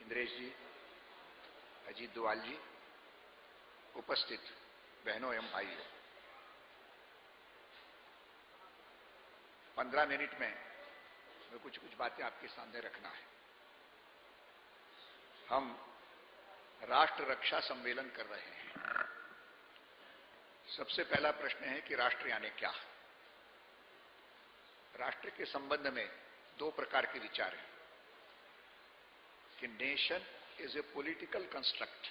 इंद्रेश जी, अजीत दुवाल जी, उपस्थित बहनों एवं भाइयों, 15 मिनट में कुछ बातें आपके सामने रखना है। हम राष्ट्र रक्षा सम्मेलन कर रहे हैं। सबसे पहला प्रश्न है कि राष्ट्र यानी क्या? राष्ट्र के संबंध में दो प्रकार के विचार हैं कि nation is a political construct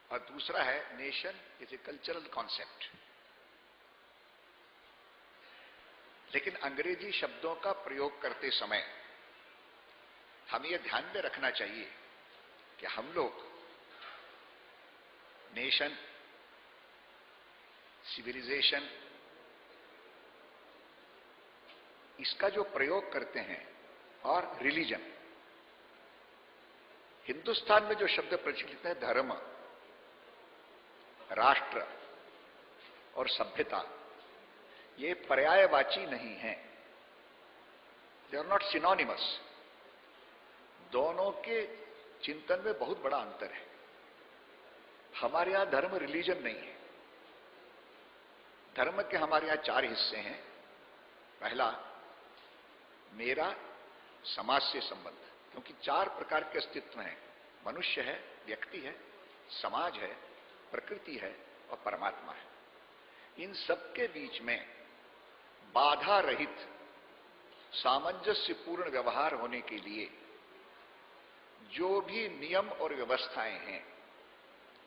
और दूसरा है nation is a cultural concept. लेकिन अंग्रेजी शब्दों का प्रयोग करते समय हमें यह ध्यान में रखना चाहिए कि हम लोग नेशन, सिविलाइजेशन, इसका जो प्रयोग करते हैं और रिलीजन, हिंदुस्तान में जो शब्द प्रचलित है धर्म, राष्ट्र और सभ्यता, ये पर्यायवाची नहीं है। They are not synonymous. दोनों के चिंतन में बहुत बड़ा अंतर है। हमारे यहां धर्म रिलीजन नहीं है। धर्म के हमारे यहां 4 हिस्से हैं। पहला, मेरा समाज से संबंध, क्योंकि 4 प्रकार के अस्तित्व हैं। मनुष्य है, व्यक्ति है, समाज है, प्रकृति है और परमात्मा है। इन सबके बीच में बाधा रहित सामंजस्यपूर्ण व्यवहार होने के लिए जो भी नियम और व्यवस्थाएं हैं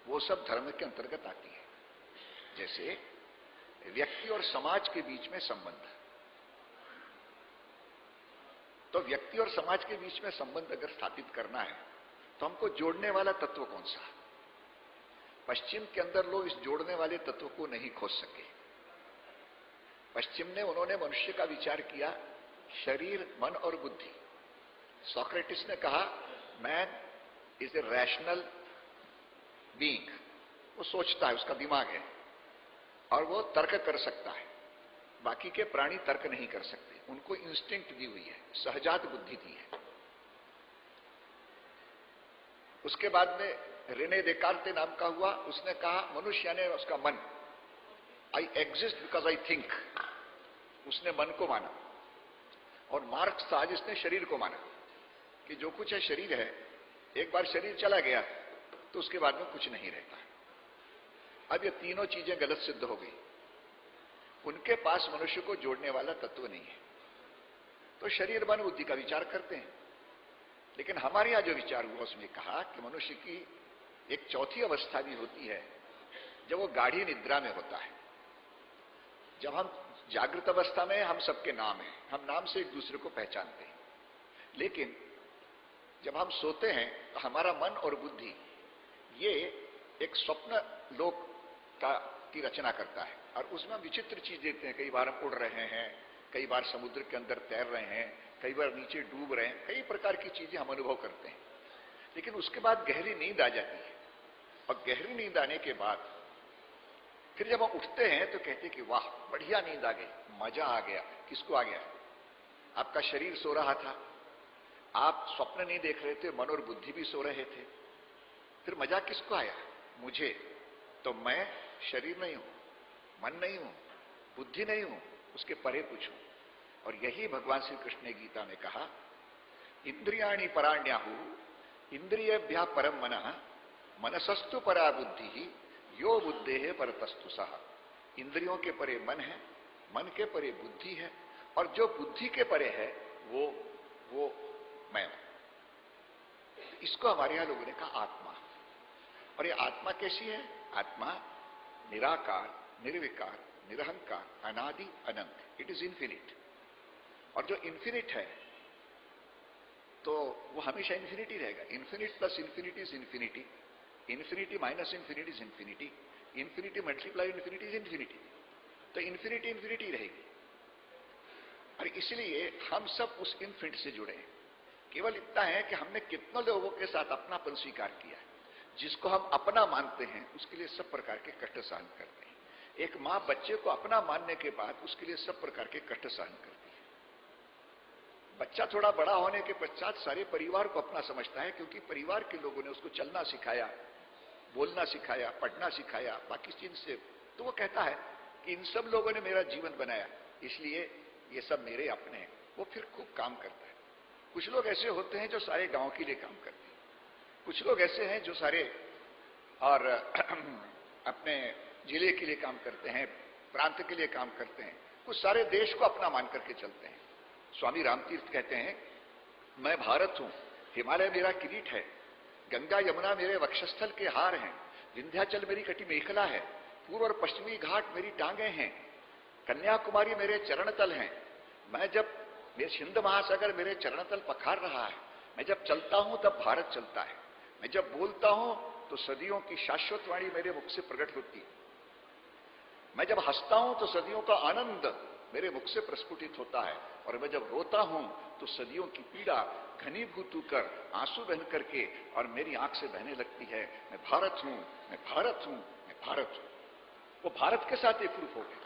वो सब धर्म के अंतर्गत आती है। जैसे व्यक्ति और समाज के बीच में संबंध, तो व्यक्ति और समाज के बीच में संबंध अगर स्थापित करना है तो हमको जोड़ने वाला तत्व कौन सा? पश्चिम के अंदर लोग इस जोड़ने वाले तत्व को नहीं खोज सके। पश्चिम ने उन्होंने मनुष्य का विचार किया शरीर, मन और बुद्धि। सोक्रेटिस ने कहा man is a rational being, वो सोचता है, उसका दिमाग है और वो तर्क कर सकता है। बाकी के प्राणी तर्क नहीं कर सकते, उनको इंस्टिंक्ट दी हुई है, सहजात बुद्धि दी है। उसके बाद में रेने देकार्ते नाम का हुआ, उसने कहा मनुष्य यानी उसका मन, I exist because I think, उसने मन को माना। और मार्क्स था जिसने शरीर को माना कि जो कुछ है शरीर है, एक बार शरीर चला गया तो उसके बाद में कुछ नहीं रहता। अब ये तीनों चीजें गलत सिद्ध हो गई। उनके पास मनुष्य को जोड़ने वाला तत्व नहीं है, तो शरीर, मन, बुद्धि का विचार करते हैं। लेकिन हमारे यहां जो विचार हुआ उसमें कहा कि मनुष्य की एक चौथी अवस्था भी होती है जब वो गाढ़ी निद्रा में होता है। जब हम जागृत अवस्था में हम सबके नाम हैं, हम नाम से एक दूसरे को पहचानते हैं। लेकिन जब हम सोते हैं तो हमारा मन और बुद्धि ये एक स्वप्न लोक की रचना करता है और उसमें हम विचित्र चीज देखते हैं। कई बार हम उड़ रहे हैं, कई बार समुद्र के अंदर तैर रहे हैं, कई बार नीचे डूब रहे हैं, कई प्रकार की चीजें हम अनुभव करते हैं। लेकिन उसके बाद गहरी नींद आ जाती है और गहरी नींद आने के बाद फिर जब हम उठते हैं तो कहते हैं कि वाह बढ़िया नींद आ गई, मजा आ गया। किसको आ गया? आपका शरीर सो रहा था, आप स्वप्न नहीं देख रहे थे, मन और बुद्धि भी सो रहे थे। फिर मजा किसको आया? मुझे। तो मैं शरीर नहीं हूं, मन नहीं हूं, बुद्धि नहीं हूं, उसके परे कुछ हूं। और यही भगवान श्री कृष्ण ने गीता में कहा, इंद्रियाणि पराण्याहु इंद्रियभ्यः परम मनः मनसस्तु परा बुद्धि यो बुद्धेः परतस्तु सः। इंद्रियों के परे मन है, मन के परे बुद्धि है और जो बुद्धि के परे है वो मैं हूं। इसको हमारे यहां लोगों ने कहा आत्मा। और ये आत्मा कैसी है? आत्मा निराकार, निर्विकार, निरहंकार, अनादि, अनंत। It is infinite. और जो इन्फिनिट है तो वो हमेशा इन्फिनिटी रहेगा। Infinite plus infinity is infinity, infinity minus infinity is infinity, infinity multiply infinity is infinity. तो इन्फिनिटी इन्फिनिटी रहेगी। और इसलिए हम सब उस इन्फिनिट से जुड़े हैं। केवल इतना है कि हमने कितने लोगों के साथ अपनापन स्वीकार किया है। जिसको हम अपना मानते हैं उसके लिए सब प्रकार के कष्ट सहन करते हैं। एक मां बच्चे को अपना मानने के बाद उसके लिए सब प्रकार के कष्ट सहन करती है। बच्चा थोड़ा बड़ा होने के पश्चात सारे परिवार को अपना समझता है, क्योंकि परिवार के लोगों ने उसको चलना सिखाया, बोलना सिखाया, पढ़ना सिखाया, बाकी चीज से। तो वो कहता है कि इन सब लोगों ने मेरा जीवन बनाया, इसलिए ये सब मेरे अपने हैं। वो फिर खूब काम करता है। कुछ लोग ऐसे होते हैं जो सारे गांव के लिए काम करते हैं, कुछ लोग ऐसे हैं जो सारे और अपने जिले के लिए काम करते हैं, प्रांत के लिए काम करते हैं, कुछ सारे देश को अपना मान करके चलते हैं। स्वामी रामतीर्थ कहते हैं, मैं भारत हूं, हिमालय मेरा किरीट है, गंगा यमुना मेरे वक्षस्थल के हार हैं, विंध्याचल मेरी कटी मेखला है, पूर्व और पश्चिमी घाट मेरी टांगे हैं, कन्याकुमारी मेरे चरणतल हैं। मैं जब हिंद महासागर मेरे चरणतल पखार रहा है, मैं जब चलता हूं तब भारत चलता है, मैं जब बोलता हूं तो सदियों की शाश्वत वाणी मेरे मुख से प्रकट होती है, मैं जब हंसता हूं तो सदियों का आनंद मेरे मुख से प्रस्फुटित होता है, और मैं जब रोता हूं तो सदियों की पीड़ा घनीभूत होकर आंसू बह करके और मेरी आंख से बहने लगती है। मैं भारत हूं, मैं भारत हूं, मैं भारत हूं। वो भारत के साथ एकरूप हो गए।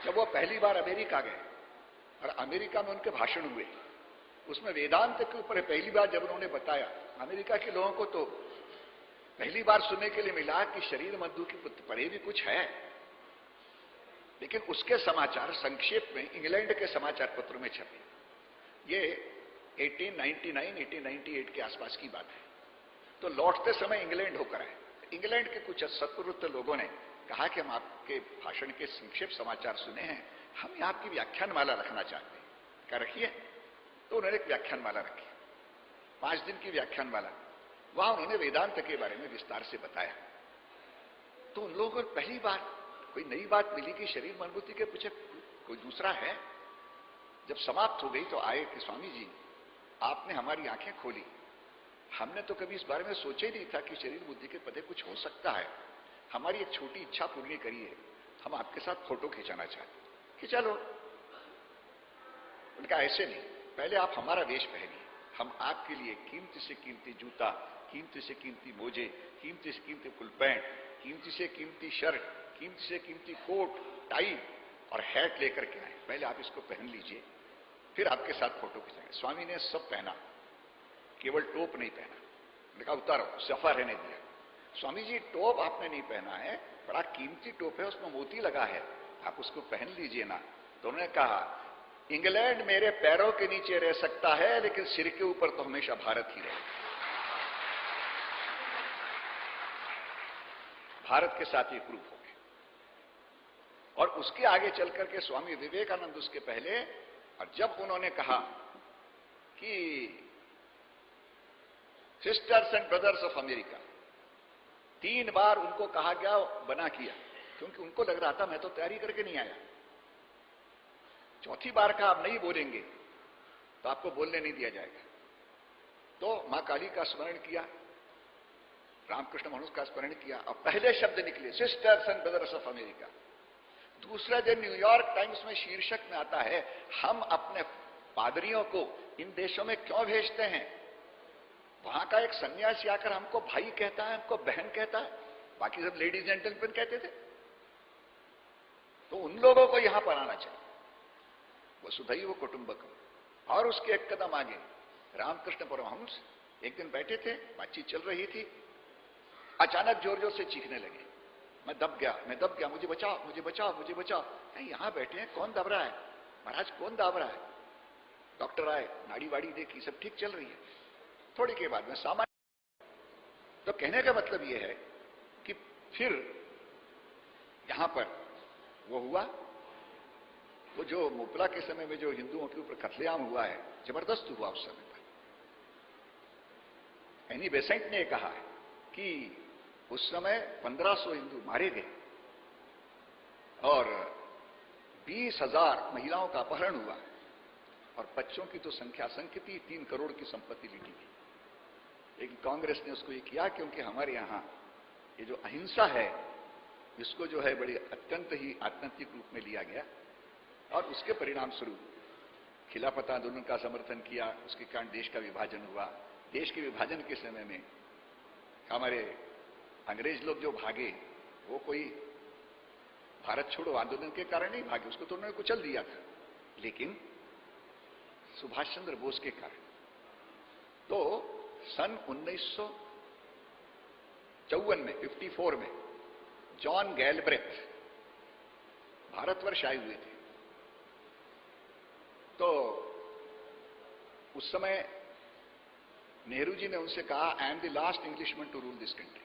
जब वो पहली बार अमेरिका गए और अमेरिका में उनके भाषण हुए, उसमें वेदांत के ऊपर पहली बार जब उन्होंने बताया, अमेरिका के लोगों को तो पहली बार सुनने के लिए मिला कि शरीर मधु की परे भी कुछ है, लेकिन उसके समाचार संक्षेप में इंग्लैंड के समाचार पत्रों में छपे। ये 1899-1898 के आसपास की बात है। तो लौटते समय इंग्लैंड होकर आए। इंग्लैंड के कुछ सत्प्रवृत्त लोगों ने कहा कि हम आपके भाषण के संक्षेप समाचार सुने हैं, हम यहाँ आपकी व्याख्यानमाला रखना चाहते हैं। क्या रखिए? तो उन्होंने एक व्याख्यानमाला रखी, 5 दिन की व्याख्यानमाला। वहां उन्होंने वेदांत के बारे में विस्तार से बताया। तो उन लोगों को पहली बार कोई नई बात मिली कि शरीर मनबुद्धि के पीछे कोई दूसरा है। जब समाप्त हो गई तो आए कि स्वामी जी, आपने हमारी आंखें खोली, हमने तो कभी इस बारे में सोचा ही नहीं था कि शरीर बुद्धि के पदे कुछ हो सकता है। हमारी एक छोटी इच्छा पूरी करिए, हम आपके साथ फोटो खिंचाना चाहते कि चलो। उनका ऐसे नहीं, पहले आप हमारा वेश पहनिए, हम आपके लिए कीमती से कीमती जूता, कीमती से कीमती मोजे, कीमती से कीमती फुल पैंट, कीमती से कीमती शर्ट, कीमती से कीमती कोट, टाई और हैट लेकर के आए। पहले आप इसको पहन लीजिए, फिर आपके साथ फोटो खिंचाएंगे। स्वामी ने सब पहना, केवल टोप नहीं पहना। उन्होंने कहा उतारो, सफा रहने दिया। स्वामी जी, टोप आपने नहीं पहना है, बड़ा कीमती टोप है, उसमें मोती लगा है, आप उसको पहन लीजिए ना। तो उन्होंने कहा, इंग्लैंड मेरे पैरों के नीचे रह सकता है, लेकिन सिर के ऊपर तो हमेशा भारत ही रहे। भारत के साथ एक रूप हो गए। और उसके आगे चल करके स्वामी विवेकानंद उसके पहले, और जब उन्होंने कहा कि sisters and brothers of America, 3 बार उनको कहा गया, बना किया, क्योंकि उनको लग रहा था मैं तो तैयारी करके नहीं आया। चौथी बार का आप नहीं बोलेंगे तो आपको बोलने नहीं दिया जाएगा। तो मां काली का स्मरण किया, रामकृष्ण मनुष्य का स्मरण किया, और पहले शब्द निकले, sisters and brothers of America. दूसरे दिन न्यूयॉर्क टाइम्स में शीर्षक में आता है, हम अपने पादरियों को इन देशों में क्यों भेजते हैं? वहां का एक सन्यासी आकर हमको भाई कहता है, हमको बहन कहता है, बाकी सब लेडीज एंड जेंटलमैन कहते थे। तो उन लोगों को यहां पर आना चाहिए, वसुधैव कुटुंबकम। और उसके एक कदम आगे रामकृष्ण परमहंस एक दिन बैठे थे, बातचीत चल रही थी, अचानक जोर जोर से चीखने लगे, मैं दब गया, मैं दब गया, मुझे बचाओ, मुझे बचाओ, मुझे बचाओ। नहीं, यहां बैठे हैं, कौन दब रहा है? महाराज कौन दब रहा है? डॉक्टर आए, नाड़ी वाड़ी देखी, सब ठीक चल रही है। थोड़ी के बाद में सामान्य। तो कहने का मतलब यह है कि फिर यहां पर वो हुआ, वो जो मुपला के समय में जो हिंदुओं के ऊपर कत्लेआम हुआ है, जबरदस्त हुआ उस समय पर। एनी बेसेंट ने कहा है कि उस समय 1500 हिंदू मारे गए और 20,000 महिलाओं का अपहरण हुआ, और बच्चों की तो संख्या असंख्य थी, 3 करोड़ की संपत्ति लूटी गई। लेकिन कांग्रेस ने उसको ये किया क्योंकि हमारे यहां ये जो अहिंसा है, इसको जो है बड़ी अत्यंत ही आत्यंतिक रूप में लिया गया, और उसके परिणाम स्वरूप खिलाफत आंदोलन का समर्थन किया, उसके कारण देश का विभाजन हुआ। देश के विभाजन के समय में हमारे अंग्रेज लोग जो भागे, वो कोई भारत छोड़ो आंदोलन के कारण नहीं भागे, उसको तो उन्होंने कुचल दिया था। लेकिन सुभाष चंद्र बोस के कारण। तो सन 1954 में 54 में जॉन गैलब्रेथ भारतवर्ष आए हुए थे। तो उस समय नेहरू जी ने उनसे कहा, I am the last Englishman to rule this country.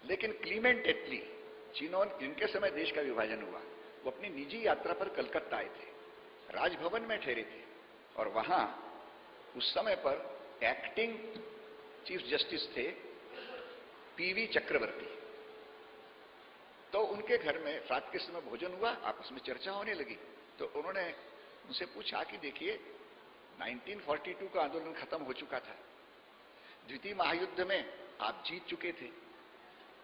लेकिन क्लीमेंट एटली, जिनके समय देश का विभाजन हुआ, वो अपनी निजी यात्रा पर कलकत्ता आए थे, राजभवन में ठहरे थे, और वहां उस समय पर एक्टिंग चीफ जस्टिस थे पीवी चक्रवर्ती। तो उनके घर में रात के समय भोजन हुआ, आपस में चर्चा होने लगी। तो उन्होंने उनसे पूछा कि देखिए 1942 का आंदोलन खत्म हो चुका था, द्वितीय महायुद्ध में आप जीत चुके थे,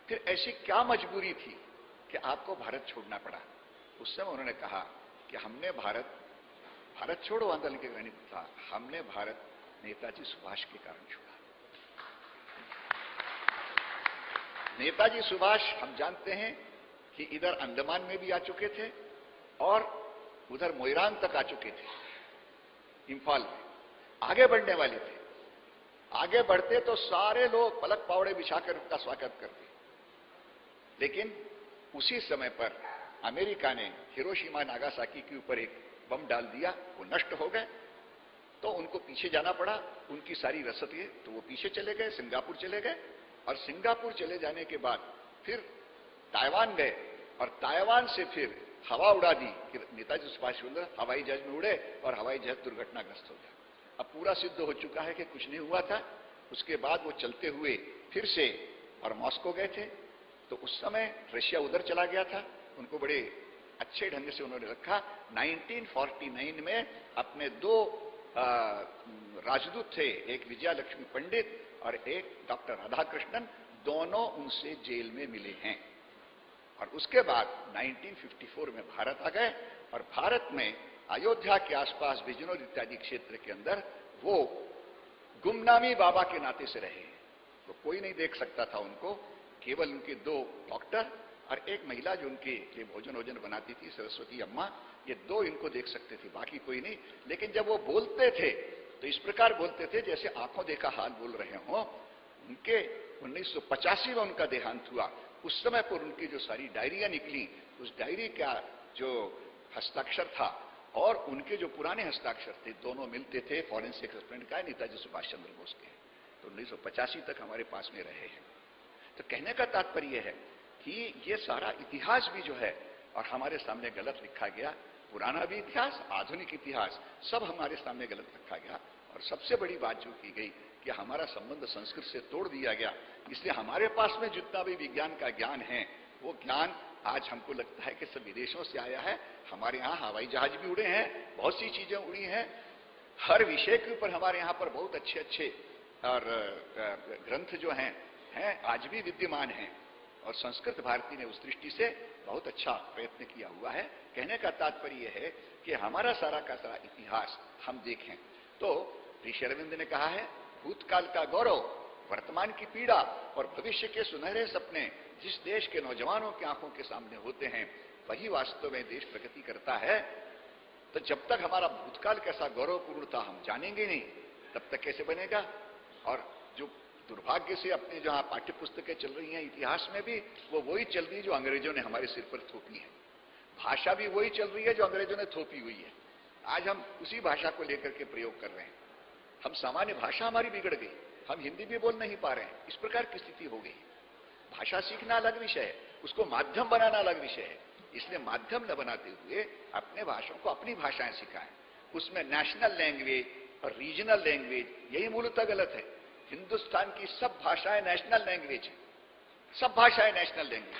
फिर ऐसी क्या मजबूरी थी कि आपको भारत छोड़ना पड़ा? उस समय उन्होंने कहा कि हमने भारत छोड़ो आंदोलन के कारण था, हमने भारत नेताजी सुभाष के कारण छोड़ा। नेताजी सुभाष हम जानते हैं कि इधर अंडमान में भी आ चुके थे और उधर मोइरांग तक आ चुके थे, इंफाल में आगे बढ़ने वाले थे। आगे बढ़ते तो सारे लोग पलक पावड़े बिछाकर उनका स्वागत करते, लेकिन उसी समय पर अमेरिका ने हिरोशिमा नागासाकी के ऊपर एक बम डाल दिया, वो नष्ट हो गए। तो उनको पीछे जाना पड़ा, उनकी सारी रसद तो वो पीछे चले गए, सिंगापुर चले गए, और सिंगापुर चले जाने के बाद फिर ताइवान गए, और ताइवान से फिर हवा उड़ा दी कि नेताजी सुभाष चंद्र हवाई जहाज में उड़े और हवाई जहाज दुर्घटनाग्रस्त हो गया। अब पूरा सिद्ध हो चुका है कि कुछ नहीं हुआ था। उसके बाद वो चलते हुए फिर से और मॉस्को गए थे। तो उस समय रशिया उधर चला गया था, उनको बड़े अच्छे ढंग से उन्होंने रखा। 1949 में अपने दो राजदूत थे, एक विजया लक्ष्मी पंडित और एक डॉक्टर राधाकृष्णन, दोनों उनसे जेल में मिले हैं। और उसके बाद 1954 में भारत आ गए, और भारत में अयोध्या के आसपास बिजनौर इत्यादि क्षेत्र के अंदर वो गुमनामी बाबा के नाते से रहे। तो कोई नहीं देख सकता था उनको, केवल उनके दो डॉक्टर और एक महिला जो उनके लिए भोजन वोजन बनाती थी, सरस्वती अम्मा, ये दो इनको देख सकते थे, बाकी कोई नहीं। लेकिन जब वो बोलते थे तो इस प्रकार बोलते थे जैसे आंखों देखा हाल बोल रहे हों। उनके 1985 में उनका देहांत हुआ। उस समय पर उनकी जो सारी डायरियां निकली, उस डायरी का जो हस्ताक्षर था और उनके जो पुराने हस्ताक्षर थे, दोनों मिलते थे। फॉरेंसिक एक्सपर्ट का है नेताजी सुभाष चंद्र बोस के, तो 1985 तक हमारे पास में रहे हैं। तो कहने का तात्पर्य है कि ये सारा इतिहास भी जो है और हमारे सामने गलत लिखा गया, पुराना भी इतिहास, आधुनिक इतिहास, सब हमारे सामने गलत रखा गया। और सबसे बड़ी बात जो की गई कि हमारा संबंध संस्कृत से तोड़ दिया गया। इसलिए हमारे पास में जितना भी विज्ञान का ज्ञान है, वो ज्ञान आज हमको लगता है कि सब विदेशों से आया है। हमारे यहाँ हवाई जहाज भी उड़े हैं, बहुत सी चीजें उड़ी हैं, हर विषय के ऊपर हमारे यहाँ पर बहुत अच्छे अच्छे और ग्रंथ जो हैं आज भी विद्यमान हैं। और संस्कृत भारती ने उस दृष्टि से बहुत अच्छा प्रयत्न किया हुआ है। कहने का तात्पर्य है कि हमारा सारा का सारा इतिहास हम देखें तो ऋषि अरविंद ने कहा है, भूतकाल का गौरव, वर्तमान की पीड़ा और भविष्य के सुनहरे सपने जिस देश के नौजवानों की आंखों के सामने होते हैं, वही वास्तव में देश प्रगति करता है। तो जब तक हमारा भूतकाल कैसा गौरवपूर्ण था हम जानेंगे नहीं, तब तक कैसे बनेगा? और जो दुर्भाग्य से अपने जहां पाठ्य पुस्तकें चल रही हैं इतिहास में भी, वो वही चल रही है जो अंग्रेजों ने हमारे सिर पर थोपी है। भाषा भी वही चल रही है जो अंग्रेजों ने थोपी हुई है। आज हम उसी भाषा को लेकर के प्रयोग कर रहे हैं। हम सामान्य भाषा हमारी बिगड़ गई, हम हिंदी भी बोल नहीं पा रहे हैं। इस प्रकार की स्थिति हो गई। भाषा सीखना अलग विषय है, उसको माध्यम बनाना अलग विषय है। इसलिए माध्यम न बनाते हुए अपने भाषाओं को अपनी भाषाएं सिखाएं। उसमें नेशनल लैंग्वेज और रीजनल लैंग्वेज, यही मूलतः गलत है। हिंदुस्तान की सब भाषाएं नेशनल लैंग्वेज है, सब भाषाएं नेशनल लैंग्वेज।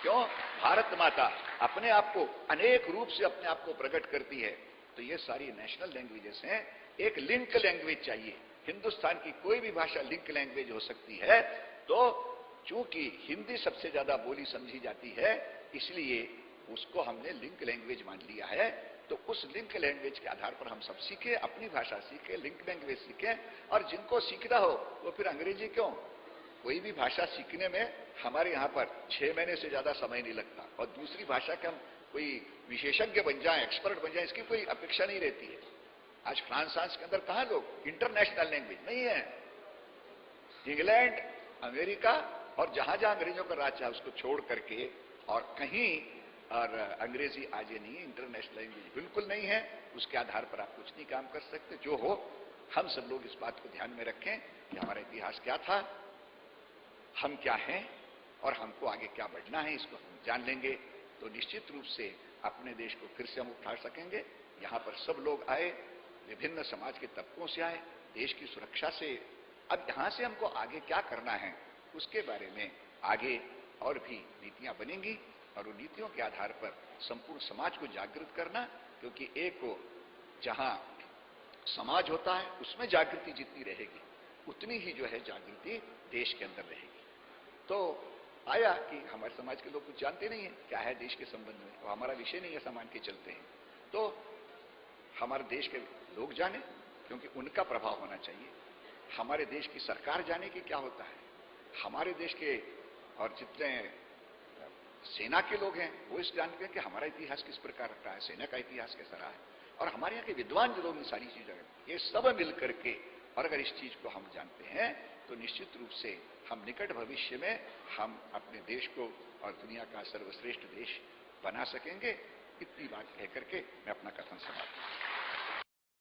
क्यों? भारत माता अपने आप को अनेक रूप से अपने आप को प्रकट करती है, तो ये सारी नेशनल लैंग्वेजेस हैं। एक लिंक लैंग्वेज चाहिए। हिंदुस्तान की कोई भी भाषा लिंक लैंग्वेज हो सकती है। तो चूंकि हिंदी सबसे ज्यादा बोली समझी जाती है, इसलिए उसको हमने लिंक लैंग्वेज मान लिया है। तो उस लिंक लैंग्वेज के आधार पर हम सब सीखें, अपनी भाषा सीखें, लिंक लैंग्वेज सीखें। और जिनको सीखना हो वो फिर अंग्रेजी क्यों, कोई भी भाषा सीखने में हमारे यहाँ पर 6 महीने से ज्यादा समय नहीं लगता। और दूसरी भाषा के हम कोई विशेषज्ञ बन जाए, एक्सपर्ट बन जाए, इसकी कोई अपेक्षा नहीं रहती है। आज फ्रांस के अंदर कहां लोग इंटरनेशनल लैंग्वेज नहीं है। इंग्लैंड, अमेरिका और जहां जहां अंग्रेजों का राज है उसको छोड़ करके और कहीं और अंग्रेजी आज ये नहीं है, इंटरनेशनल लैंग्वेज बिल्कुल नहीं है। उसके आधार पर आप कुछ नहीं काम कर सकते। जो हो, हम सब लोग इस बात को ध्यान में रखें कि हमारा इतिहास क्या था, हम क्या हैं और हमको आगे क्या बढ़ना है, इसको हम जान लेंगे तो निश्चित रूप से अपने देश को फिर से हम उठा सकेंगे। यहां पर सब लोग आए, विभिन्न समाज के तबकों से आए, देश की सुरक्षा से। अब यहां से हमको आगे क्या करना है उसके बारे में आगे और भी नीतियां बनेंगी और उन नीतियों के आधार पर संपूर्ण समाज को जागृत करना, क्योंकि एक को जहां समाज होता है उसमें जागृति जितनी रहेगी उतनी ही जो है जागृति देश के अंदर रहेगी। तो आया कि हमारे समाज के लोग कुछ जानते नहीं है क्या है देश के संबंध में, वो हमारा विषय नहीं है मान के चलते हैं। तो हमारे देश के लोग जाने, क्योंकि उनका प्रभाव होना चाहिए। हमारे देश की सरकार जाने कि क्या होता है, हमारे देश के और जितने सेना के लोग हैं वो इस जानते हैं कि हमारा इतिहास किस प्रकार रहा है, सेना का इतिहास कैसा रहा है, और हमारे यहाँ के विद्वान जो लोग इन सारी चीजें, ये सब मिल करके और अगर इस चीज को हम जानते हैं तो निश्चित रूप से हम निकट भविष्य में हम अपने देश को और दुनिया का सर्वश्रेष्ठ देश बना सकेंगे। इतनी बात कह करके मैं अपना कथन समाप्त